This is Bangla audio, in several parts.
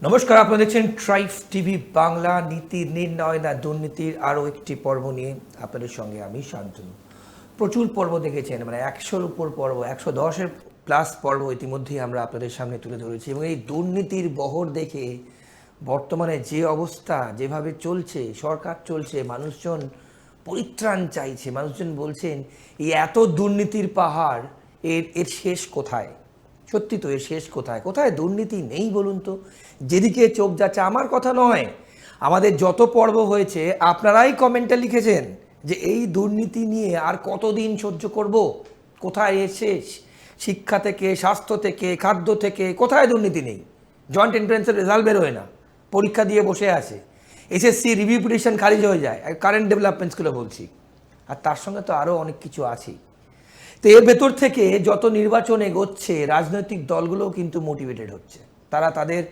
নমস্কার, আপনারা দেখছেন ট্রাইব টিভি বাংলা। নীতি নির্ণয় না দুর্নীতির আরও একটি পর্ব নিয়ে আপনাদের সঙ্গে আমি শান্তনু। প্রচুর পর্ব দেখেছেন, মানে 100-র উপর পর্ব, 110-এর প্লাস পর্ব ইতিমধ্যেই আমরা আপনাদের সামনে তুলে ধরেছি। এবং এই দুর্নীতির বহর দেখে বর্তমানে যে অবস্থা, যেভাবে চলছে সরকার চলছে, মানুষজন পরিত্রাণ চাইছে। মানুষজন বলছেন এই এত দুর্নীতির পাহাড়, এর শেষ কোথায়? সত্যি তো, এর শেষ কোথায়? কোথায় দুর্নীতি নেই বলুন তো? যেদিকে চোখ যাচ্ছে, আমার কথা নয়, আমাদের যত পর্ব হয়েছে আপনারাই কমেন্টে লিখেছেন যে এই দুর্নীতি নিয়ে আর কতদিন সহ্য করব, কোথায় এর শেষ? শিক্ষা থেকে, স্বাস্থ্য থেকে, খাদ্য থেকে, কোথায় দুর্নীতি নেই? জয়েন্ট এন্ট্রান্সের রেজাল্ট বেরোয় না, পরীক্ষা দিয়ে বসে আছে, এসএসসি রিভিউ পিটিশন খারিজ হয়ে যায়, কারেন্ট ডেভেলপমেন্টসগুলো বলছি। আর তার সঙ্গে তো আরও অনেক কিছু আছেই। তো এর ভেতর থেকে যত নির্বাচন এগোচ্ছে, রাজনৈতিক দলগুলোও কিন্তু মোটিভেটেড হচ্ছে। তারা তাদের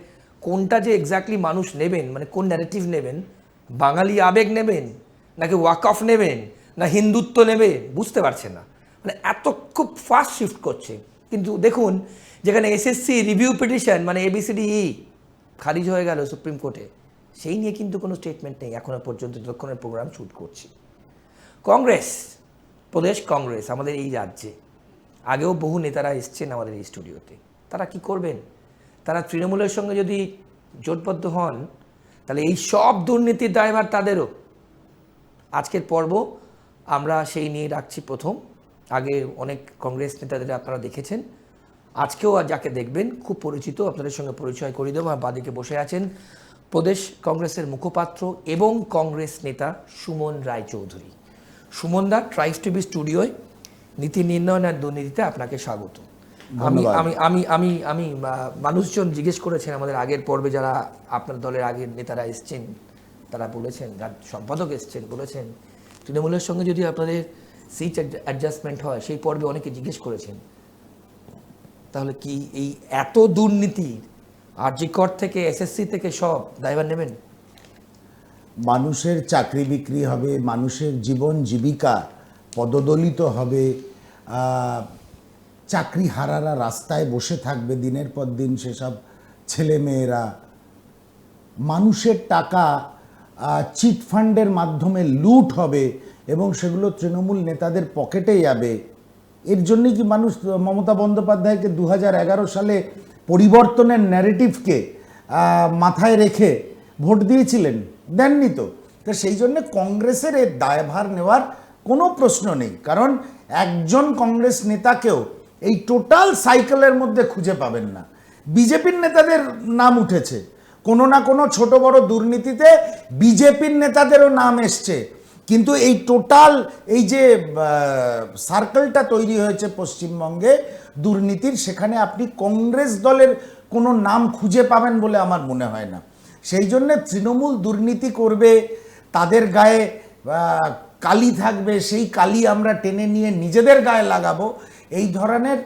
কোনটা যে এক্স্যাক্টলি মানুষ নেবেন, মানে কোন ন্যারেটিভ নেবেন, বাঙালি আবেগ নেবেন নাকি ওয়াকফ নেবেন না হিন্দুত্ব নেবে, বুঝতে পারছে না। মানে এত খুব ফাস্ট শিফট করছে। কিন্তু দেখুন, যেখানে এসএসসি রিভিউ পিটিশন মানে ABCDE খারিজ হয়ে গেল সুপ্রিম কোর্টে, সেই নিয়ে কিন্তু কোনো স্টেটমেন্ট নেই এখনও পর্যন্ত, যতক্ষণের প্রোগ্রাম শ্যুট করছি। কংগ্রেস, প্রদেশ কংগ্রেস আমাদের এই রাজ্যে, আগেও বহু নেতারা এসছেন আমাদের এই স্টুডিওতে, তারা কি করবেন? তারা তৃণমূলের সঙ্গে যদি জোটবদ্ধ হন, তাহলে এই সব দুর্নীতির দায়ভার তাদেরও। আজকের পর্ব আমরা সেই নিয়ে রাখছি প্রথম। আগে অনেক কংগ্রেস নেতাদের আপনারা দেখেছেন, আজকেও যাকে দেখবেন খুব পরিচিত, আপনাদের সঙ্গে পরিচয় করিয়ে দেবো। আমার বাদিকে বসে আছেন প্রদেশ কংগ্রেসের মুখপাত্র এবং কংগ্রেস নেতা সুমন রায়চৌধুরী। সুমনদা, ট্রাইব টিভি স্টুডিওয় নীতি নির্ণয় আর দুর্নীতিতে আপনাকে স্বাগত। আমি আমি আমি আমি আমি মানুষজন জিজ্ঞেস করেছেন আমাদের আগের পর্বে, যারা আপনার দলের আগের নেতারা এসছেন, তারা বলেছেন, সম্পাদক এসছেন, বলেছেন তৃণমূলের সঙ্গে যদি আপনাদের সিট অ্যাডজাস্টমেন্ট হয়, সেই পর্বে অনেকে জিজ্ঞেস করেছেন তাহলে কি এই এত দুর্নীতি আরজিকর থেকে এসএসসি থেকে সব দায়ভার নেবেন? মানুষের চাকরি বিক্রি হবে, মানুষের জীবন জীবিকা পদদলিত হবে, চাকরি হারারা রাস্তায় বসে থাকবে দিনের পর দিন, সেসব ছেলেমেয়েরা মানুষের টাকা চিটফান্ডের মাধ্যমে লুট হবে এবং সেগুলো তৃণমূল নেতাদের পকেটে যাবে। এর জন্যই কি মানুষ মমতা বন্দ্যোপাধ্যায়কে 2011 সালে পরিবর্তনের ন্যারেটিভকে মাথায় রেখে ভোট দিয়েছিলেন? দেননি তো। তো সেই জন্য কংগ্রেসের এর দায়ভার নেওয়ার কোনো প্রশ্ন নেই, কারণ একজন কংগ্রেস নেতাকেও এই টোটাল সাইকেলের মধ্যে খুঁজে পাবেন না। বিজেপির নেতাদের নাম উঠেছে, কোনো না কোনো ছোট বড় দুর্নীতিতে বিজেপির নেতাদেরও নাম এসছে, কিন্তু এই টোটাল এই যে সার্কেলটা তৈরি হয়েছে পশ্চিমবঙ্গে দুর্নীতির, সেখানে আপনি কংগ্রেস দলের কোনো নাম খুঁজে পাবেন বলে আমার মনে হয় না। সেই জন্যে তৃণমূল দুর্নীতি করবে, তাদের গায়ে কালি থাকবে, সেই কালি আমরা টেনে নিয়ে নিজেদের গায়ে লাগাবো, এই ধরনের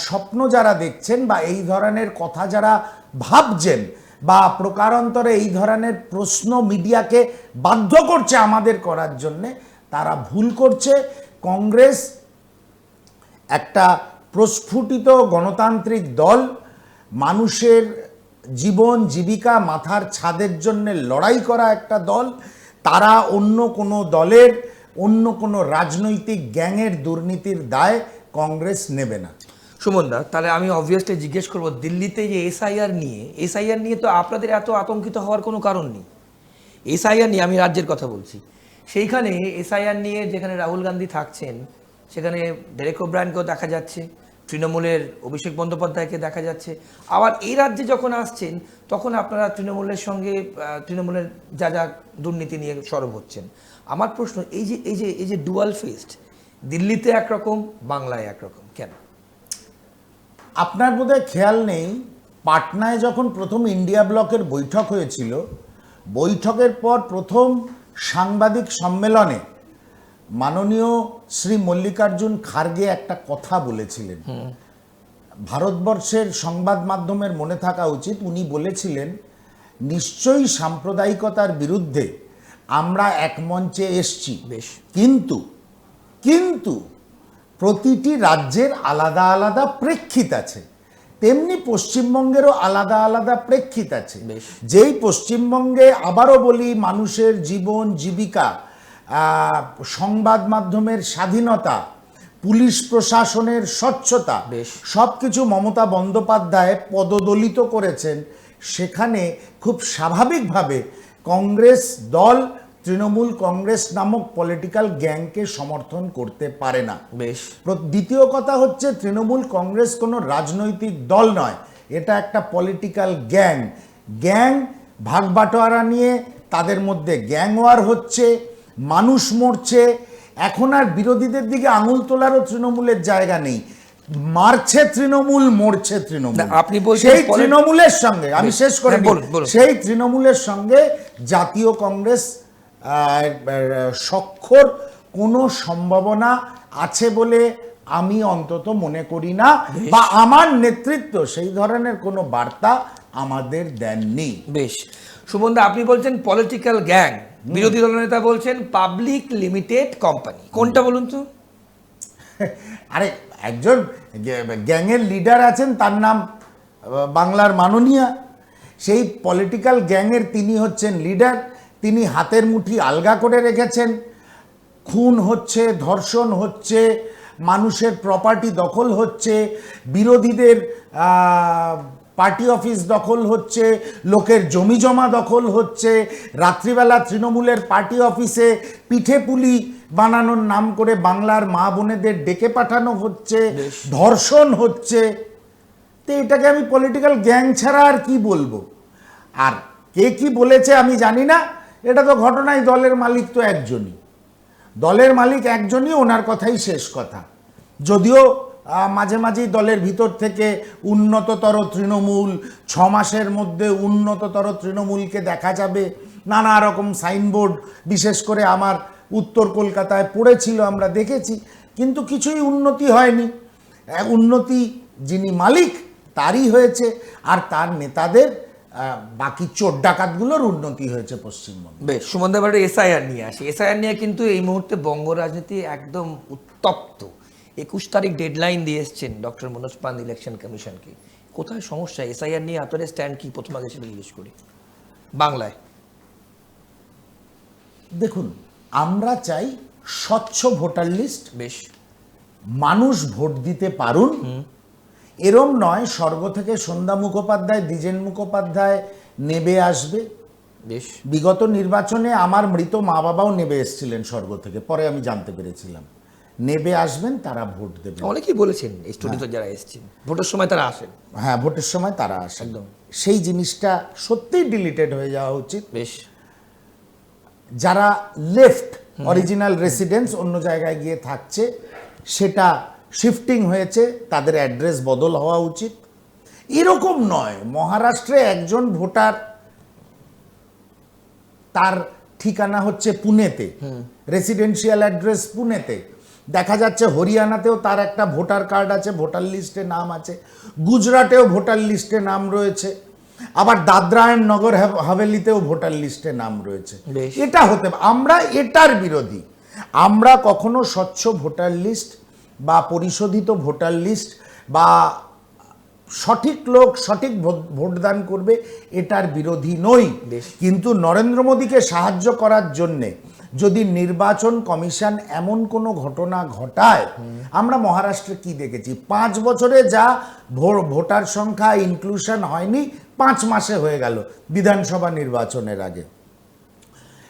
স্বপ্ন যারা দেখছেন বা এই ধরনের কথা যারা ভাবছেন বা প্রকারান্তরে এই ধরনের প্রশ্ন মিডিয়াকে বাধ্য করছে আমাদের করার জন্যে, তারা ভুল করছে। কংগ্রেস একটা প্রস্ফুটিত গণতান্ত্রিক দল, মানুষের জীবন জীবিকা মাথার ছাদের জন্য লড়াই করা একটা দল। তারা অন্য কোনো দলের, অন্য কোনো রাজনৈতিক গ্যাংয়ের দুর্নীতির দায় কংগ্রেস নেবে না। সুমনদা, তাহলে আমি অবভিয়াসলি জিজ্ঞেস করবো, দিল্লিতে যে এসআইআর নিয়ে তো আপনাদের এত আতঙ্কিত হওয়ার কোনো কারণ নেই। এসআইআর নিয়ে, আমি রাজ্যের কথা বলছি, সেইখানে এসআইআর নিয়ে যেখানে রাহুল গান্ধী থাকছেন, সেখানে ডেরেক ওব্রায়ানকেও দেখা যাচ্ছে, তৃণমূলের অভিষেক বন্দ্যোপাধ্যায়কে দেখা যাচ্ছে। আবার এই রাজ্যে যখন আসছেন, তখন আপনারা তৃণমূলের সঙ্গে তৃণমূলের যা যা দুর্নীতি নিয়ে সরব হচ্ছেন। আমার প্রশ্ন, এই যে ডুয়াল ফেস্ট, দিল্লিতে একরকম, বাংলায় একরকম, কেন? আপনার বোধহয় খেয়াল নেই, পাটনায় যখন প্রথম ইন্ডিয়া ব্লকের বৈঠক হয়েছিল, বৈঠকের পর প্রথম সাংবাদিক সম্মেলনে মাননীয় শ্রী মল্লিকার্জুন খার্গে একটা কথা বলেছিলেন, ভারতবর্ষের সংবাদ মাধ্যমের মনে থাকা উচিত। উনি বলেছিলেন, নিশ্চয়ই সাম্প্রদায়িকতার বিরুদ্ধে আমরা এক মঞ্চে এসছি, কিন্তু প্রতিটি রাজ্যের আলাদা আলাদা প্রেক্ষিত আছে। তেমনি পশ্চিমবঙ্গেরও আলাদা আলাদা প্রেক্ষিত আছে। বেশ। যেই পশ্চিমবঙ্গে আবারও বলি মানুষের জীবন জীবিকা, সংবাদ মাধ্যমের স্বাধীনতা, পুলিশ প্রশাসনের স্বচ্ছতা, বেশ। সব কিছু মমতা বন্দ্যোপাধ্যায় পদদলিত করেছেন, সেখানে খুব স্বাভাবিকভাবে কংগ্রেস দল তৃণমূল কংগ্রেস নামক পলিটিক্যাল গ্যাংকে সমর্থন করতে পারে না। বেশ। দ্বিতীয় কথা হচ্ছে, তৃণমূল কংগ্রেস কোনো রাজনৈতিক দল নয়, এটা একটা পলিটিক্যাল গ্যাং। গ্যাং ভাগ বাটোয়ারা নিয়ে তাদের মধ্যে গ্যাং ওয়ার হচ্ছে, মানুষ মরছে। এখন আর বিরোধীদের দিকে আঙুল তোলারও তৃণমূলের জায়গা নেই। মারছে তৃণমূল, মরছে তৃণমূল। আপনি বলছেন সেই তৃণমূলের সঙ্গে আমি শেষ করে হ্যাঁ, বলুন, বলুন। সেই তৃণমূলের সঙ্গে জাতীয় কংগ্রেস সখ্যর কোনো সম্ভাবনা আছে বলে আমি অন্তত মনে করি না, বা আমার নেতৃত্ব সেই ধরনের কোনো বার্তা আমাদের দেননি। বেশ। সুমনদা, আপনি বলছেন পলিটিক্যাল গ্যাং, বিরোধী দলনেতা বলছেন পাবলিক লিমিটেড কোম্পানি, কোনটা বলুন তো? আরে একজন গ্যাংয়ের লিডার আছেন, তার নাম বাংলার মাননীয়া। সেই পলিটিক্যাল গ্যাংয়ের তিনি হচ্ছেন লিডার। তিনি হাতের মুঠি আলগা করে রেখেছেন। খুন হচ্ছে, ধর্ষণ হচ্ছে, মানুষের প্রপার্টি দখল হচ্ছে, বিরোধীদের পার্টি অফিস দখল হচ্ছে, লোকের জমি জমা দখল হচ্ছে, রাত্রিবেলা তৃণমূলের পার্টি অফিসে পিঠে পুলি বানানোর নাম করে বাংলার মা বোনেদের ডেকে পাঠানো হচ্ছে, ধর্ষণ হচ্ছে। তো এটাকে আমি পলিটিক্যাল গ্যাং ছাড়া আর কি বলবো? আর কে কি বলেছে আমি জানি না, এটা তো ঘটনায় দলের মালিক তো একজনই, দলের মালিক একজনই, ওনার কথাই শেষ কথা। যদিও মাঝে মাঝেই দলের ভিতর থেকে উন্নততর তৃণমূল, 6 মাসের মধ্যে উন্নততর তৃণমূলকে দেখা যাবে, নানা রকম সাইনবোর্ড বিশেষ করে আমার উত্তর কলকাতায় পড়েছিল, আমরা দেখেছি, কিন্তু কিছুই উন্নতি হয়নি। উন্নতি যিনি মালিক তারই হয়েছে, আর তার নেতাদের বাকি চোর ডাকাতগুলোর উন্নতি হয়েছে পশ্চিমবঙ্গে। বেশ, সুমনদা, এবারে এসআইআর নিয়ে আসি। এসআইআর নিয়ে কিন্তু এই মুহূর্তে বঙ্গ রাজনীতি একদম উত্তপ্ত। 21 তারিখ ডেডলাইন দিয়ে এসছেন ডক্টর মনোজ পান ইলেকশন কমিশনকে। কোথায় সমস্যা? এসআইআর নিয়ে আপনাদের স্ট্যান্ড কি, প্রথম আগে সেটা জিজ্ঞেস করি বাংলায়। দেখুন, আমরা চাই স্বচ্ছ ভোটার লিস্ট, বেশ। মানুষ ভোট দিতে পারুন। এরম নয় স্বর্গ থেকে সন্ধ্যা মুখোপাধ্যায়, দ্বিজেন মুখোপাধ্যায় নেবে আসবে। বেশ। বিগত নির্বাচনে আমার মৃত মা বাবাও নেবে এসেছিলেন স্বর্গ থেকে, পরে আমি জানতে পেরেছিলাম। নেবে আসবেন, তারা ভোট দেবেন। অনেকেই বলেছেন স্টুডেন্ট যারা এসেছেন ভোটের সময় তারা আসেন। হ্যাঁ, ভোটের সময় তারা আসেন। একদম। সেই জিনিসটা সত্যিই ডিলিটেড হয়ে যাওয়া উচিত। বেশ। যারা লেফট অরিজিনাল রেসিডেন্স অন্য জায়গায় গিয়ে থাকছে, সেটা শিফটিং হয়েছে, তাদের অ্যাড্রেস বদল হওয়া উচিত। এরকম নয় মহারাষ্ট্রে একজন ভোটার, তার ঠিকানা হচ্ছে পুনেতে, রেসিডেন্সিয়াল অ্যাড্রেস পুনেতে, দেখা যাচ্ছে হরিয়ানাতেও তার একটা ভোটার কার্ড আছে, ভোটার লিস্টে নাম আছে, গুজরাটেও ভোটার লিস্টে নাম রয়েছে, আবার দাদরা অ্যান্ড নগর হাভেলিতেও ভোটার লিস্টে নাম রয়েছে। এটা হতে, আমরা এটার বিরোধী। আমরা কখনো স্বচ্ছ ভোটার লিস্ট বা পরিশোধিত ভোটার লিস্ট বা সঠিক লোক সঠিক ভোটদান করবে এটার বিরোধী নই। কিন্তু নরেন্দ্র মোদীকে সাহায্য করার জন্যে যদি নির্বাচন কমিশন এমন কোনো ঘটনা ঘটায়, আমরা মহারাষ্ট্রে কি দেখেছি, 5 বছরে যা ভোটার সংখ্যা ইনক্লুশন হয়নি 5 মাসে হয়ে গেল বিধানসভা নির্বাচনের আগে।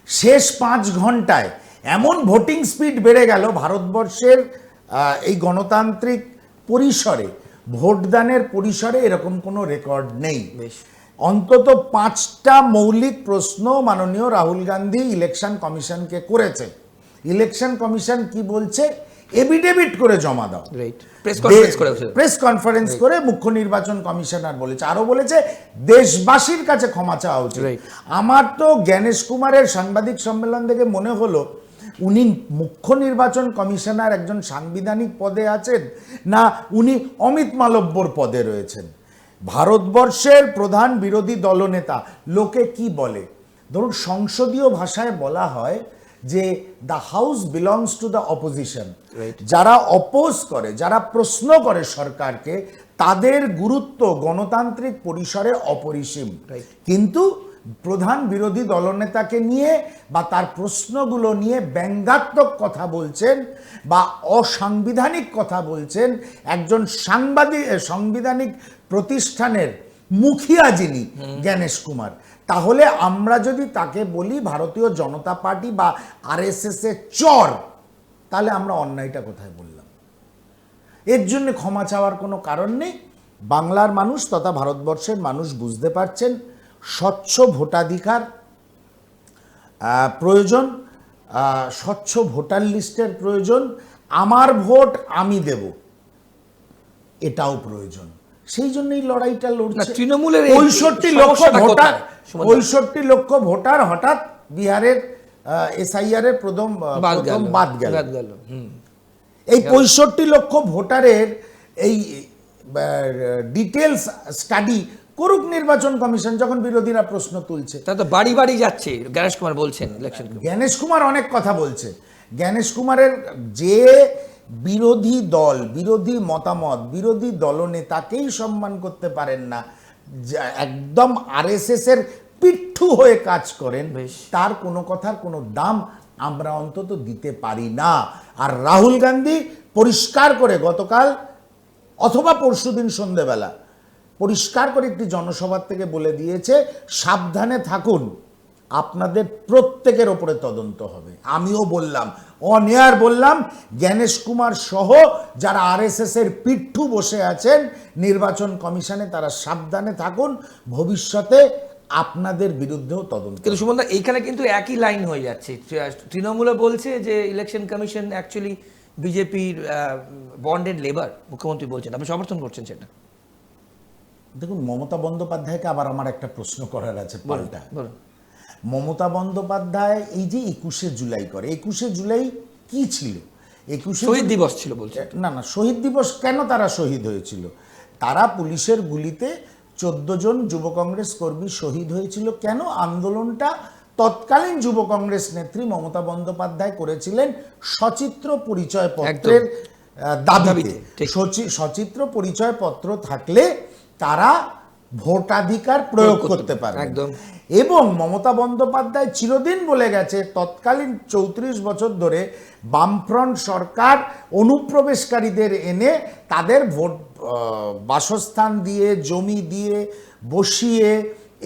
শেষ 5 ঘন্টায় এমন ভোটিং স্পিড বেড়ে গেল ভারতবর্ষের এই গণতান্ত্রিক পরিসরে, ভোটদানের পরিসরে এরকম কোনো রেকর্ড নেই। অন্তত 5টা মৌলিক প্রশ্ন মাননীয় রাহুল গান্ধী ইলেকশন কমিশনকে করেছে। ইলেকশন কমিশন কি বলছে? এফিডেভিট করে জমা দাও। প্রেস কনফারেন্স করে মুখ্য নির্বাচন কমিশনার বলেছে, আরো বলেছে দেশবাসীর কাছে ক্ষমা চাওয়া উচিত। আমার তো জ্ঞানেশ কুমারের সাংবাদিক সম্মেলন থেকে মনে হলো উনি মুখ্য নির্বাচন কমিশনার একজন সাংবিধানিক পদে আছেন, না উনি অমিত মালব্যর পদে রয়েছেন। ভারতবর্ষের প্রধান বিরোধী দলনেতা, লোকে কি বলে, ধরুন সংসদীয় ভাষায় বলা হয় যে the house belongs to the opposition. যারা অপোজ করে, যারা প্রশ্ন করে সরকারকে, তাদের গুরুত্ব গণতান্ত্রিক পরিসরে অপরিসীম। Right. কিন্তু প্রধান বিরোধী দলনেতাকে নিয়ে বা তার প্রশ্নগুলো নিয়ে ব্যঙ্গাত্মক কথা বলছেন বা অসাংবিধানিক কথা বলছেন একজন সাংবিধানিক প্রতিষ্ঠানের মুখিয়া যিনি জ্ঞানেশ কুমার, তাহলে আমরা যদি তাকে বলি ভারতীয় জনতা পার্টি বা আরএসএস এর চর, তাহলে আমরা অন্যায়টা কোথায় বললাম? এর জন্য ক্ষমা চাওয়ার কোনো কারণ নেই। বাংলার মানুষ তথা ভারতবর্ষের মানুষ বুঝতে পারছেন স্বচ্ছ ভোটাধিকার প্রয়োজন, স্বচ্ছ ভোটার লিস্টের প্রয়োজন, আমার ভোট আমি দেব এটাও প্রয়োজন। সেই জন্যই লড়াইটা লড়ছে। তৃণমূলের 65 লক্ষ ভোটার, 65 লক্ষ ভোটার হঠাৎ বিহারের এসআইআর এর প্রথম বাদ গেল। এই 65 লক্ষ ভোটারের এই ডিটেলস স্টাডি করুক নির্বাচন কমিশন, যখন বিরোধীরা প্রশ্ন তুলছে। তা তো বাড়ি বাড়ি যাচ্ছে জ্ঞানেশ কুমার বলছেন ইলেকশন। জ্ঞানেশ কুমার অনেক কথা বলছে। জ্ঞানেশ কুমারের যে বিরোধী দল, বিরোধী মতামত, বিরোধী দলনেতাকেই সম্মান করতে পারেন না, একদম আরএসএস এর পিঠু হয়ে কাজ করেন, তার কোনো কথার কোনো দাম আমরা অন্তত দিতে পারি না। আর রাহুল গান্ধী পরিষ্কার করে গতকাল অথবা পরশুদিন সন্ধ্যেবেলা পরিষ্কার করে একটি জনসভা থেকে বলে দিয়েছে, সাবধানে থাকুন, আপনাদের প্রত্যেকের ওপরে তদন্ত হবে। আমিও বললাম, অন এয়ার বললাম, জ্ঞানেশ কুমার সহ যারা আরএসএস এর পিঠু বসে আছেন নির্বাচন কমিশনে, তারা সাবধানে থাকুন, ভবিষ্যতে আপনাদের বিরুদ্ধেও তদন্ত। কিন্তু সুমনদা, এইখানে কিন্তু একই লাইন হয়ে যাচ্ছে। তৃণমূল বলছে যে ইলেকশন কমিশন অ্যাকচুয়ালি বিজেপির বন্ডেড লেবার, মুখ্যমন্ত্রী বলছেন, আপনি সমর্থন করছেন সেটা? দেখুন, মমতা বন্দ্যোপাধ্যায়কে আবার আমার একটা প্রশ্ন করার আছে পাল্টা। মমতা বন্দ্যোপাধ্যায় এই যে 21শে জুলাই করে, 21শে জুলাই কি ছিল? 21শে শহীদ দিবস ছিল বলছে। না, শহীদ দিবস কেন তারা শহীদ হয়েছিল? তারা পুলিশের গুলিতে 14 জন যুব কংগ্রেস কর্মী শহীদ হয়েছিল। কেন? আন্দোলনটা তৎকালীন যুব কংগ্রেস নেত্রী মমতা বন্দ্যোপাধ্যায় করেছিলেন সচিত্র পরিচয় পত্রের দাবিতে। সচিত্র পরিচয় পত্র থাকলে তারা ভোটাধিকার প্রয়োগ করতে পারে। একদম। এবং মমতা বন্দ্যোপাধ্যায় চিরদিন বলে গেছে, তৎকালীন 34 বছর ধরে বামফ্রন্ট সরকার অনুপ্রবেশকারীদের এনে তাদের ভোট বাসস্থান দিয়ে, জমি দিয়ে, বসিয়ে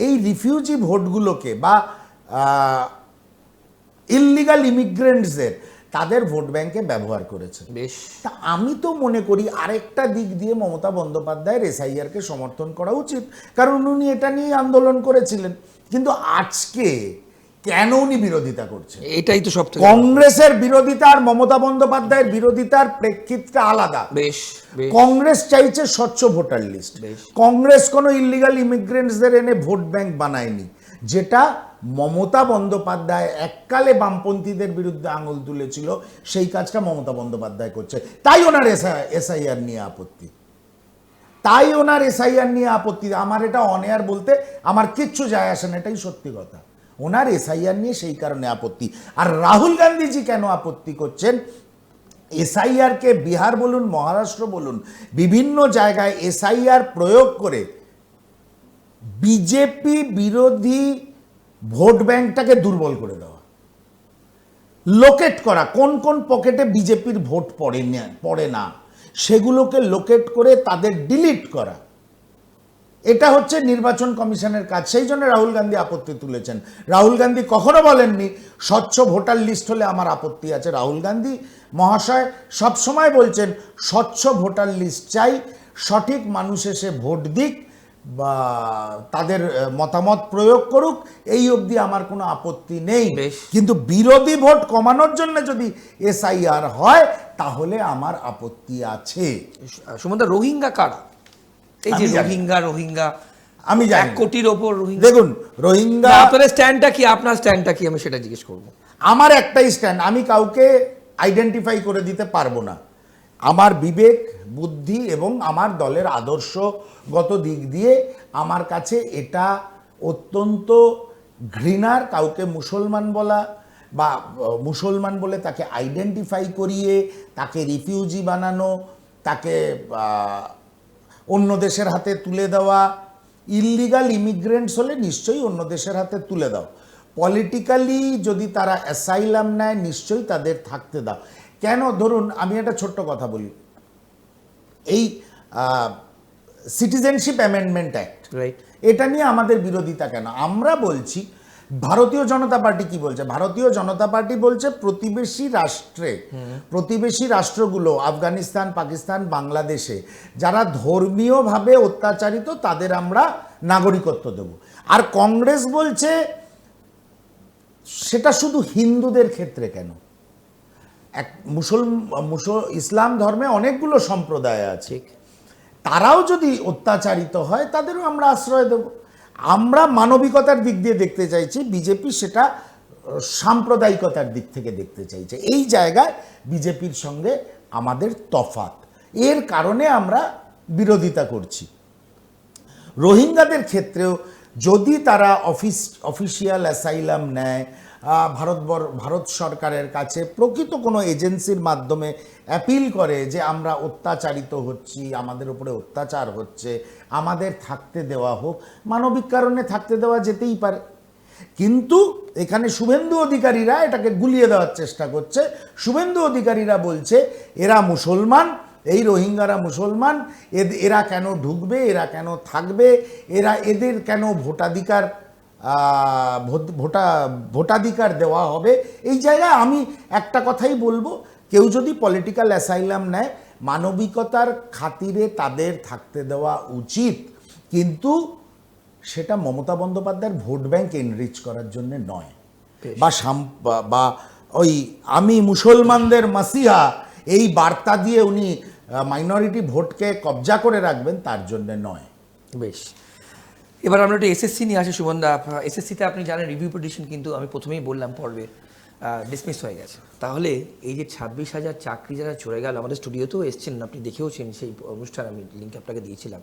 এই রিফিউজি ভোটগুলোকে বা ইললিগাল ইমিগ্রেন্টসদের তাদের ভোট ব্যাংকে ব্যবহার করেছে। বেশ, তা আমি তো মনে করি আরেকটা দিক দিয়ে মমতা বন্দ্যোপাধ্যায়ের এসআইআরকে সমর্থন করা উচিত, কারণ উনি এটা নিয়ে আন্দোলন করেছিলেন। কিন্তু আজকে কেন উনি বিরোধিতা করছেন? এটাই তো সবথেকে কংগ্রেসের বিরোধিতা আর মমতা বন্দ্যোপাধ্যায়ের বিরোধিতার প্রেক্ষিতটা আলাদা। বেশ, কংগ্রেস চাইছে স্বচ্ছ ভোটার লিস্ট। কংগ্রেস কোনো ইললিগাল ইমিগ্রেন্টসদের এনে ভোট ব্যাংক বানায়নি, যেটা মমতা বন্দ্যোপাধ্যায় এককালে বামপন্থীদের বিরুদ্ধে আঙুল তুলেছিল, সেই কাজটা মমতা বন্দ্যোপাধ্যায় করছে। তাই ওনার এসআইআর নিয়ে আপত্তি, আমার এটা অন এয়ার বলতে আমার কিচ্ছু যায় আসে না, এটাই সত্যি কথা। ওনার এসআইআর নিয়ে সেই কারণে আপত্তি। আর রাহুল গান্ধীজি কেন আপত্তি করছেন? এসআইআরকে বিহার বলুন, মহারাষ্ট্র বলুন, বিভিন্ন জায়গায় এসআইআর প্রয়োগ করে বিজেপি বিরোধী ভোট ব্যাংকটাকে দুর্বল করে দেওয়া, লোকেট করা, কোন কোন পকেটে বিজেপির ভোট পড়ে না সেগুলোকে লোকেট করে তাদের ডিলিট করা, এটা হচ্ছে নির্বাচন কমিশনের কাজ। সেই জন্য রাহুল গান্ধী আপত্তি তুলেছেন। রাহুল গান্ধী কখনো বলেননি স্বচ্ছ ভোটার লিস্ট হলে আমার আপত্তি আছে। রাহুল গান্ধী মহাশয় সবসময় বলছেন স্বচ্ছ ভোটার লিস্ট চাই, সঠিক মানুষ এসে ভোট দিক বা তাদের মতামত প্রয়োগ করুক, এই অবধি আমার কোনো আপত্তি নেই। কিন্তু বিরোধী ভোট কমানোর জন্য যদি এসআইআর হয় তাহলে আমার আপত্তি আছে। সুমনদা, রোহিঙ্গা কারা? এই যে রোহিঙ্গা আমি জানি 1 কোটির ওপর রোহিঙ্গা। দেখুন, রোহিঙ্গা আপনার স্ট্যান্ডটা কি? আপনার স্ট্যান্ডটা কি? আমি সেটা জিজ্ঞেস করব। আমার একটাই স্ট্যান্ড, আমি কাউকে আইডেন্টিফাই করে দিতে পারবো না। আমার বিবেক, বুদ্ধি এবং আমার দলের আদর্শগত দিক দিয়ে আমার কাছে এটা অত্যন্ত ঘৃণার, কাউকে মুসলমান বলা বা মুসলমান বলে তাকে আইডেন্টিফাই করিয়ে তাকে রিফিউজি বানানো, তাকে অন্য দেশের হাতে তুলে দেওয়া, ইললিগাল ইমিগ্রেন্টস হলে নিশ্চয়ই অন্য দেশের হাতে তুলে দাও, পলিটিক্যালি যদি তারা অ্যাসাইলাম নেয় নিশ্চয়ই তাদের থাকতে দাও। কেন, ধরুন আমি একটা ছোট্ট কথা বলি, এই সিটিজেনশিপ অ্যামেন্ডমেন্ট অ্যাক্ট, রাইট, এটা নিয়ে আমাদের বিরোধিতা কেন? আমরা বলছি, ভারতীয় জনতা পার্টি কি বলছে? ভারতীয় জনতা পার্টি বলছে প্রতিবেশী রাষ্ট্রগুলো আফগানিস্তান, পাকিস্তান, বাংলাদেশে যারা ধর্মীয়ভাবে অত্যাচারিত তাদের আমরা নাগরিকত্ব দেব। আর কংগ্রেস বলছে সেটা শুধু হিন্দুদের ক্ষেত্রে কেন, এক ইসলাম ধর্মে অনেকগুলো সম্প্রদায় আছে, তারাও যদি অত্যাচারিত হয় তাদেরও আমরা আশ্রয় দেব। আমরা মানবিকতার দিক দিয়ে দেখতে চাইছি, বিজেপি সেটা সাম্প্রদায়িকতার দিক থেকে দেখতে চাইছে। এই জায়গায় বিজেপির সঙ্গে আমাদের তফাৎ, এর কারণে আমরা বিরোধিতা করছি। রোহিঙ্গাদের ক্ষেত্রেও যদি তারা অফিসিয়াল অ্যাসাইলাম নেয়, ভারত সরকারের কাছে প্রকৃত কোনো এজেন্সির মাধ্যমে অ্যাপিল করে যে আমরা অত্যাচারিত হচ্ছি, আমাদের উপরে অত্যাচার হচ্ছে, আমাদের থাকতে দেওয়া হোক, মানবিক কারণে থাকতে দেওয়া যেতেই পারে। কিন্তু এখানে শুভেন্দু অধিকারীরা এটাকে গুলিয়ে দেওয়ার চেষ্টা করছে। শুভেন্দু অধিকারীরা বলছে এরা মুসলমান, এই রোহিঙ্গারা মুসলমান, এরা কেন ঢুকবে, এরা কেন থাকবে, এদের কেন ভোটাধিকার দেওয়া হবে। এই জায়গায় আমি একটা কথাই বলবো, কেউ যদি পলিটিক্যাল অ্যাসাইলাম নেয় মানবিকতার খাতিরে তাদের থাকতে দেওয়া উচিত, কিন্তু সেটা মমতা বন্দ্যোপাধ্যায়ের ভোট ব্যাংক এনরিচ করার জন্য নয়, বা ওই আমি মুসলমানদের মাসিহা এই বার্তা দিয়ে উনি মাইনরিটি ভোটকে কবজা করে রাখবেন তার জন্য নয়। বেশ, এবার আমরা একটু এসএসসি নিয়ে আসি। সুমনদা, এসএসসিতে আপনি জানেন রিভিউ পিটিশন কিন্তু আমি প্রথমেই বললাম পর্বে ডিসমিস হয়ে গেছে। তাহলে এই যে 26,000 চাকরি যারা চলে গেল, আমাদের স্টুডিওতেও এসছেন, আপনি দেখেওছেন সেই অনুষ্ঠান, আমি লিঙ্ক আপনাকে দিয়েছিলাম,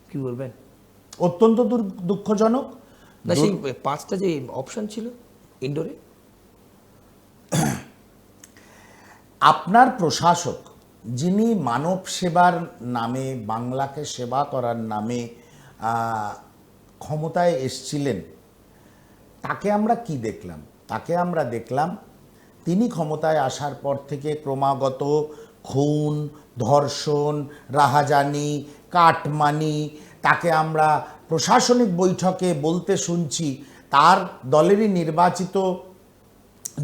কি বলবেন? অত্যন্ত দুঃখজনক। না, সেই 5টা যে অপশন ছিল ইনডোরে, আপনার প্রশাসক যিনি মানব সেবার নামে, বাংলাকে সেবা করার নামে ক্ষমতায় এসছিলেন, তাকে আমরা কি দেখলাম? তাকে আমরা দেখলাম তিনি ক্ষমতায় আসার পর থেকে ক্রমাগত খুন, ধর্ষণ, রাহাজানি, কাটমানি, তাকে আমরা প্রশাসনিক বৈঠকে বলতে শুনছি তার দলেরই নির্বাচিত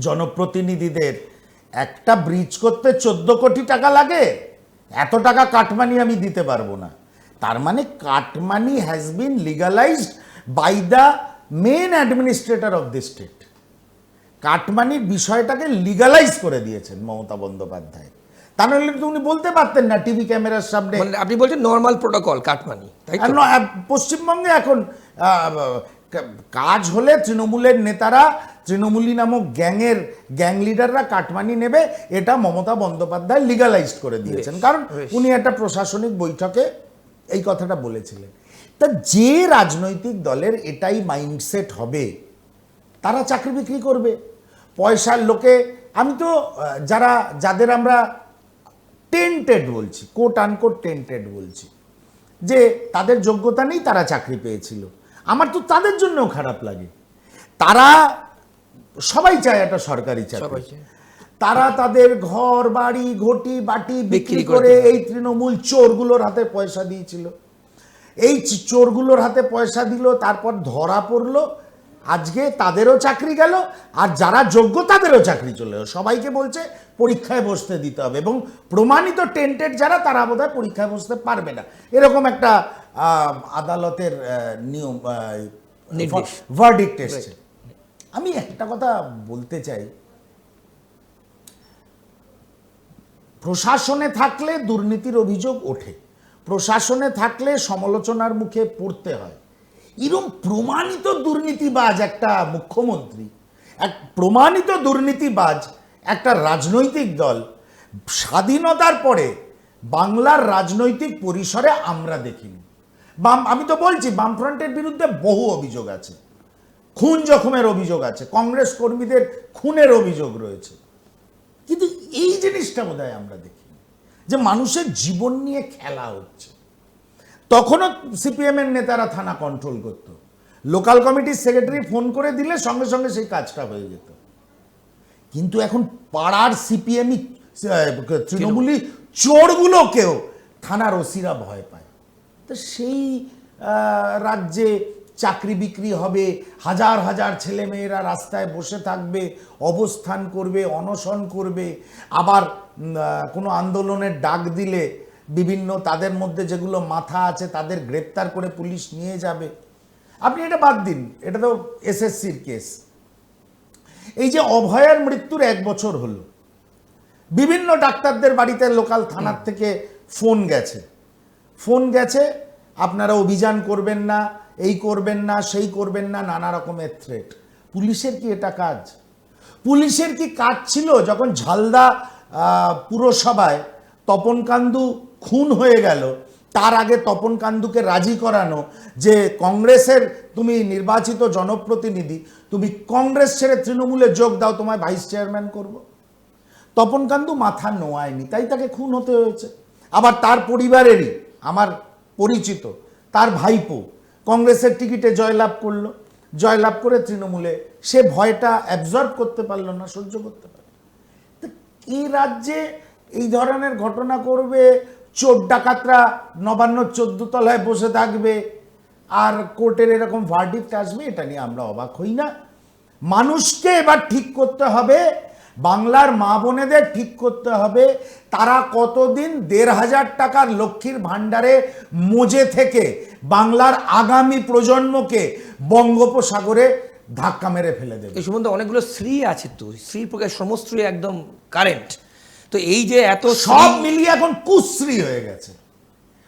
জনপ্রতিনিধিদের একটা ব্রিজ করতে 14 কোটি টাকা লাগে, এত টাকা কাটমানি আমি দিতে পারবো না। তার মানে cut money has been legalised by the main administrator of the state. কাটমানির বিষয়টাকে লিগালাইজ করে দিয়েছেন মমতা বন্দ্যোপাধ্যায়। তা নাহলে তো উনি বলতে পারতেন না টিভি ক্যামেরার সামনে। আপনি বলছেন নর্মাল প্রোটোকল কাটমানি, তাই তো? পশ্চিমবঙ্গে এখন কাজ হলে তৃণমূলের নেতারা, তৃণমূলী নামক গ্যাং লিডাররা কাটমানি নেবে, এটা মমতা বন্দ্যোপাধ্যায় লিগালাইজ করে দিয়েছেন, কারণ উনি একটা প্রশাসনিক বৈঠকে এই কথাটা বলেছিলেন। তা যে রাজনৈতিক দলের এটাই মাইন্ডসেট হবে তারা চাকরি বিক্রি করবে পয়সার লোকে। আমি তো যাদের আমরা টেন্টেড বলছি, কোট আনকোট টেন্টেড বলছি, যে তাদের যোগ্যতা নেই তারা চাকরি পেয়েছিল, আমার তো তাদের জন্যও খারাপ লাগে। তারা সবাই চায় একটা সরকারি চাকরি, তারা তাদের ঘর বাড়ি ঘটি বাটি বিক্রি করে এই তৃণমূল চোরগুলোর হাতে পয়সা দিয়েছিল, এই চোরগুলোর হাতে পয়সা দিল, তারপর ধরা পড়লো, আজকে তাদেরও চাকরি গেল, আর যারা যোগ্য তাদেরও চাকরি চলে গেল। সবাইকে বলছে পরীক্ষায় বসতে দিতে হবে, এবং প্রমাণিত টেন্টেড যারা তারা বোধহয় পরীক্ষায় বসতে পারবে না, এরকম একটা আদালতের নিয়ম ভার্ডিক্ট এসেছে। আমি একটা কথা বলতে চাই, প্রশাসনে থাকলে দুর্নীতির অভিযোগ ওঠে, প্রশাসনে থাকলে সমালোচনার মুখে পড়তে হয়। এরকম প্রমাণিত দুর্নীতিবাজ একটা মুখ্যমন্ত্রী, এক প্রমাণিত দুর্নীতিবাজ একটা রাজনৈতিক দল স্বাধীনতার পরে বাংলার রাজনৈতিক পরিসরে আমরা দেখিনি। আমি তো বলছি বামফ্রন্টের বিরুদ্ধে বহু অভিযোগ আছে, খুন জখমের অভিযোগ আছে, কংগ্রেস কর্মীদের খুনের অভিযোগ রয়েছে, কিন্তু এই জিনিসটা বোধহয় আমরা দেখিনি, যে মানুষের জীবন নিয়ে খেলা হচ্ছে। তখনও সিপিএম এর নেতারা থানা কন্ট্রোল করত, লোকাল কমিটির সেক্রেটারি ফোন করে দিলে সঙ্গে সঙ্গে সেই কাজটা হয়ে যেত। কিন্তু এখন পাড়ার সিপিএমই তৃণমূলী চোরগুলোকেও থানার ওসিরা ভয় পায়। তো সেই রাজ্যে চাকরি বিক্রি হবে, হাজার হাজার ছেলেমেয়েরা রাস্তায় বসে থাকবে, অবস্থান করবে, অনশন করবে, আবার কোনো আন্দোলনের ডাক দিলে বিভিন্ন তাদের মধ্যে যেগুলো মাথা আছে তাদের গ্রেপ্তার করে পুলিশ নিয়ে যাবে। আপনি এটা বাদ দিন, এটা তো এসএসসির কেস। এই যে অভয়ার মৃত্যুর 1 বছর হলো, বিভিন্ন ডাক্তারদের বাড়িতে লোকাল থানার থেকে ফোন গেছে, আপনারা অভিযান করবেন না, এই করবেন না, সেই করবেন না, নানা রকমের থ্রেট। পুলিশের কি এটা কাজ? পুলিশের কি কাজ ছিল যখন ঝালদা পুরসভায় তপন কান্দু খুন হয়ে গেল, তার আগে তপন কান্দুকে রাজি করানো যে কংগ্রেসের তুমি নির্বাচিত জনপ্রতিনিধি, তুমি কংগ্রেস ছেড়ে তৃণমূলে যোগ দাও, তোমায় ভাইস চেয়ারম্যান করব? তপন কান্দু মাথা নোয়ায়নি, তাই তাকে খুন হতে হয়েছে। আবার তার পরিবারেরই আমার পরিচিত তার ভাইপো কংগ্রেসের টিকিটে জয়লাভ করলো, জয়লাভ করে তৃণমূলে, সে ভয়টা অ্যাবজর্ব করতে পারলো না, সহ্য করতে পারলো। তো এই রাজ্যে এই ধরনের ঘটনা করবে, চোর ডাকাতরা নবান্ন 14 তলায় বসে থাকবে, আর কোর্টের এরকম ভার্ডিক্ট আসবে, এটা নিয়ে আমরা অবাক হই না। মানুষকে এবার ঠিক করতে হবে, বাংলার মা বোনেদের ঠিক করতে হবে, তারা কতদিন 1,500 টাকার লক্ষ্মীর ভাণ্ডারে মজে থেকে বাংলার আগামী প্রজন্মকে বঙ্গোপসাগরে ধাক্কা মেরে ফেলে দেবে। এই সম্বন্ধে অনেকগুলো স্ত্রী আছে, তো স্ত্রী প্রকার সমস্ত্রী একদম কারেন্ট। তো এই যে এত সব মিলিয়ে এখন কুশ্রী হয়ে গেছে,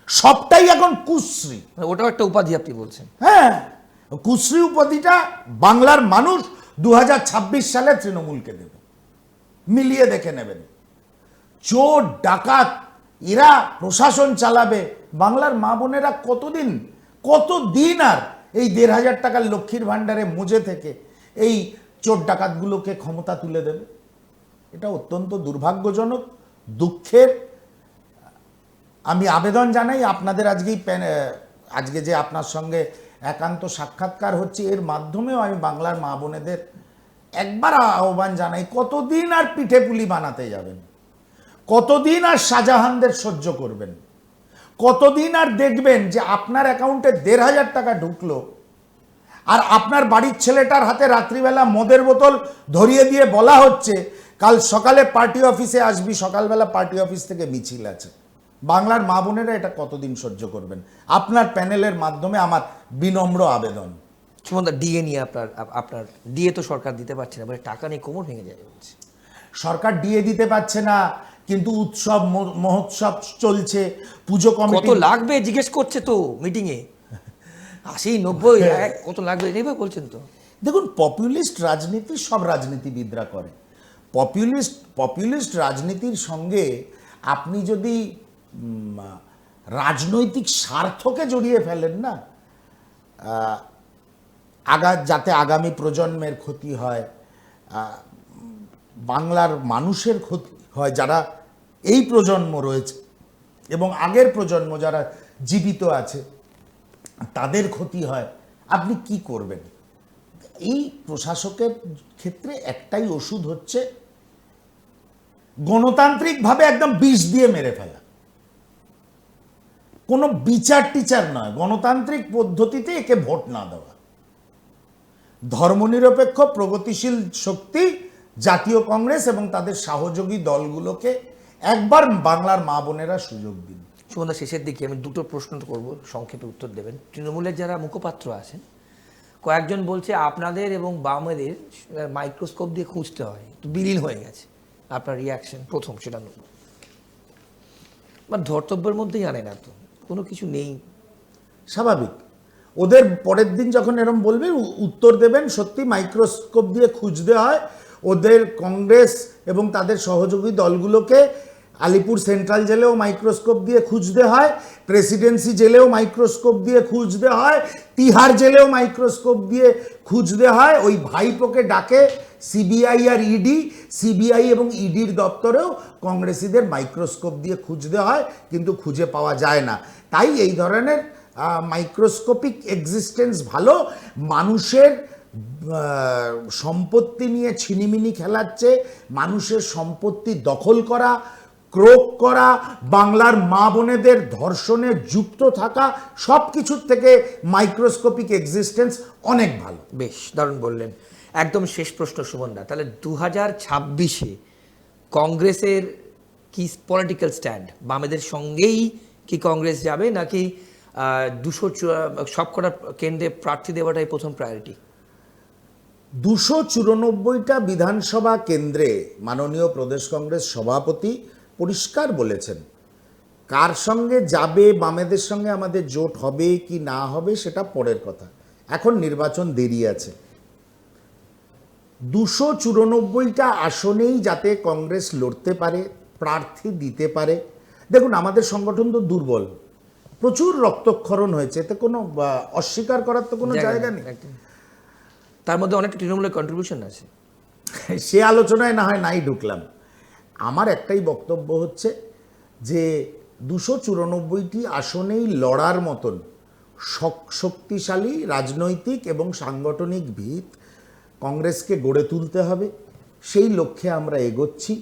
সবটাই এখন কুশ্রী। ওটাও একটা উপাধি আপনি বলছেন? হ্যাঁ, কুশ্রী উপাধিটা বাংলার মানুষ 2026 সালে তৃণমূলকে দেবে, মিলিয়ে দেখে নেবেন। চোর ডাকাত এরা প্রশাসন চালাবে, বাংলার মা বোনেরা কতদিন আর এই 1,500 টাকার লক্ষ্মীর ভাণ্ডারে মজে থেকে এই চোর ডাকাতগুলোকে ক্ষমতা তুলে দেবে? এটা অত্যন্ত দুর্ভাগ্যজনক, দুঃখের। আমি আবেদন জানাই আপনাদের আজকে যে আপনার সঙ্গে একান্ত সাক্ষাৎকার হচ্ছে, এর মাধ্যমেও আমি বাংলার মা বোনেদের একবার আহ্বান জানাই, কতদিন আর পিঠে পুলি বানাতে যাবেন? কতদিন আর শাহজাহানদের সহ্য করবেন? কতদিন আর দেখবেন যে আপনার অ্যাকাউন্টে 1,500 টাকা ঢুকলো আর আপনার বাড়ির ছেলেটার হাতে রাত্রিবেলা মদের বোতল ধরিয়ে দিয়ে বলা হচ্ছে কাল সকালে পার্টি অফিসে আসবি, সকালবেলা পার্টি অফিস থেকে মিছিল আছে? বাংলার মা বোনেরা এটা কতদিন সহ্য করবেন? আপনার প্যানেলের মাধ্যমে আমার বিনম্র আবেদন। সুমনদা, ডিএ নিয়ে আপনার ডিএ তো সরকার দিতে পারছে না, বলে টাকা নিয়ে কোমর ভেঙে যায় বলছে। সরকার ডিএ দিতে পারছে না, কিন্তু উৎসব মহোৎসব চলছে, পুজো কমিটি কত লাগবে জিজ্ঞেস করছে তো মিটিংয়ে, 80, 90, কত লাগবে এইভাবে বলছেন তো। দেখুন, পপুলিস্ট রাজনীতি সব রাজনীতিবিদরা করে। পপুলিস্ট রাজনীতির সঙ্গে আপনি যদি রাজনৈতিক স্বার্থকে জড়িয়ে ফেলেন না, যাতে আগামী প্রজন্মের ক্ষতি হয়, বাংলার মানুষের ক্ষতি হয়, যারা এই প্রজন্ম রয়েছে এবং আগের প্রজন্ম যারা জীবিত আছে তাদের ক্ষতি হয়, আপনি কি করবেন? এই প্রশাসকের ক্ষেত্রে একটাই ওষুধ হচ্ছে গণতান্ত্রিকভাবে একদম বিষ দিয়ে মেরে ফেলা, কোনো বিচার টিচার নয়, গণতান্ত্রিক পদ্ধতিতে একে ভোট না দেওয়া। ধর্মনিরপেক্ষ প্রগতিশীল শক্তি জাতীয় কংগ্রেস এবং তাদের সহযোগী দলগুলোকে একবার বাংলার মা বোনেরা সুযোগ দিন। সুমনদা, শেষের দিকে আমি দুটো প্রশ্ন করব, সংক্ষেপে উত্তর দেবেন। তৃণমূলের যারা মুখপাত্র আছেন কয়েকজন বলছে আপনাদের এবং বামেদের মাইক্রোস্কোপ দিয়ে খুঁজতে হয়, তো বিলীন হয়ে গেছে। আপনার রিয়াকশন প্রথম সেটা নেব। ধর্তব্যের মধ্যেই আনে না, তো কোনো কিছু নেই, স্বাভাবিক। ওদের পরের দিন যখন এরম বলবে উত্তর দেবেন, সত্যি মাইক্রোস্কোপ দিয়ে খুঁজতে হয়। ওদের কংগ্রেস এবং তাদের সহযোগী দলগুলোকে আলিপুর সেন্ট্রাল জেলেও মাইক্রোস্কোপ দিয়ে খুঁজতে হয়, প্রেসিডেন্সি জেলেও মাইক্রোস্কোপ দিয়ে খুঁজতে হয়, তিহার জেলেও মাইক্রোস্কোপ দিয়ে খুঁজতে হয়। ওই ভাইপোকে ডাকে সিবিআই আর ইডি, সিবিআই এবং ইডির দপ্তরেও কংগ্রেসীদের মাইক্রোস্কোপ দিয়ে খুঁজতে হয়, কিন্তু খুঁজে পাওয়া যায় না। তাই এই ধরনের মাইক্রোস্কোপিক এক্সিস্টেন্স ভালো। মানুষের সম্পত্তি নিয়ে ছিনিমিনি খেলাচ্ছে, মানুষের সম্পত্তি দখল করা, ক্রোক করা, বাংলার মা বোনেদের ধর্ষণে যুক্ত থাকা, সব কিছুর থেকে মাইক্রোস্কোপিক এক্সিস্টেন্স অনেক ভালো। বেশ দারুণ বললেন। একদম শেষ প্রশ্ন সুমনদা, তাহলে 2026-এ কংগ্রেসের কি পলিটিক্যাল স্ট্যান্ড? বামেদের সঙ্গেই কি কংগ্রেস যাবে, নাকি 200 কেন্দ্রে প্রার্থী দেওয়াটাই প্রথম প্রায়োরিটি? 294টা বিধানসভা কেন্দ্রে মাননীয় প্রদেশ কংগ্রেস সভাপতি পরিষ্কার বলেছেন, কার সঙ্গে যাবে, বামেদের সঙ্গে আমাদের জোট হবে কি না হবে সেটা পরের কথা, এখন নির্বাচন দেরি আছে। 294টা আসনেই যাতে কংগ্রেস লড়তে পারে, প্রার্থী দিতে পারে। দেখুন, আমাদের সংগঠন তো দুর্বল, প্রচুর রক্তক্ষরণ হয়েছে, এতে কোনো অস্বীকার করার তো কোনো জায়গা নেই। একদম। তার মধ্যে অনেকটা তৃণমূলের কন্ট্রিবিউশন আছে। সে আলোচনায় না হয় নাই ঢুকলাম। আমার একটাই বক্তব্য হচ্ছে যে 294টি আসনেই লড়ার মতন শক্তিশালী রাজনৈতিক এবং সাংগঠনিক ভিত কংগ্রেসকে গড়ে তুলতে হবে। সেই লক্ষ্যে আমরা এগোচ্ছি।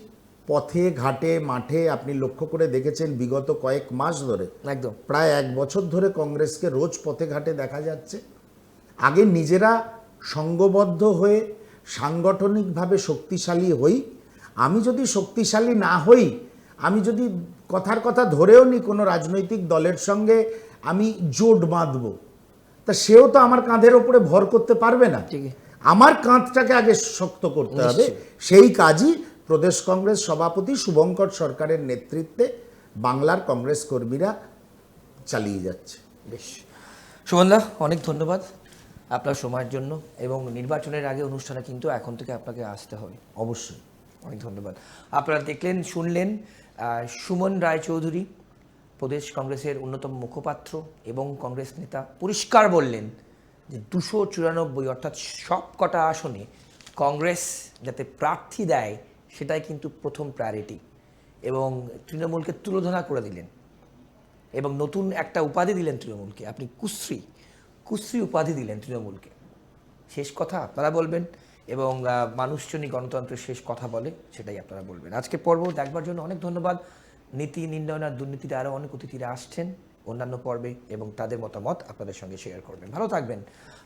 পথে ঘাটে মাঠে আপনি লক্ষ্য করে দেখেছেন বিগত কয়েক মাস ধরে, একদম প্রায় 1 বছর ধরে কংগ্রেসকে রোজ পথে ঘাটে দেখা যাচ্ছে। আগে নিজেরা সঙ্গবদ্ধ হয়ে সাংগঠনিকভাবে শক্তিশালী হই। আমি যদি শক্তিশালী না হই, আমি যদি কথার কথা ধরেও নি কোনো রাজনৈতিক দলের সঙ্গে আমি জোট বাঁধব, তা সেও তো আমার কাঁধের ওপরে ভর করতে পারবে না। ঠিকই। আমার কাঁধটাকে আগে শক্ত করতে হবে। সেই কাজই প্রদেশ কংগ্রেস সভাপতি শুভঙ্কর সরকারের নেতৃত্বে বাংলার কংগ্রেস কর্মীরা চালিয়ে যাচ্ছে। বেশ, সুমনদা অনেক ধন্যবাদ আপনার সময়ের জন্য, এবং নির্বাচনের আগে অনুষ্ঠানে কিন্তু এখন থেকে আপনাকে আসতে হবে। অবশ্যই, অনেক ধন্যবাদ। আপনারা দেখলেন, শুনলেন সুমন রায়চৌধুরী, প্রদেশ কংগ্রেসের অন্যতম মুখপাত্র এবং কংগ্রেস নেতা, পরিষ্কার বললেন যে 294 অর্থাৎ সব কটা আসনে কংগ্রেস যাতে প্রার্থী দেয় সেটাই কিন্তু প্রথম প্রায়োরিটি, এবং তৃণমূলকে তুলোধনা করে দিলেন, এবং নতুন একটা উপাধি দিলেন তৃণমূলকে। আপনি কুশ্রী উপাধি দিলেন তৃণমূলকে। শেষ কথা আপনারা বলবেন, এবং মানুষজনই গণতন্ত্রের শেষ কথা বলে, সেটাই আপনারা বলবেন। আজকে পর্ব দেখবার জন্য অনেক ধন্যবাদ। নীতি নির্ণয়ন আর দুর্নীতিতে আরও অনেক অতিথিরা আসছেন অন্যান্য পর্বে, এবং তাদের মতামত আপনাদের সঙ্গে শেয়ার করবেন। ভালো থাকবেন,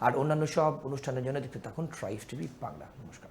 আর অন্যান্য সব অনুষ্ঠানের জন্য দেখতে থাকুন ট্রাইব টিভি বাংলা। নমস্কার।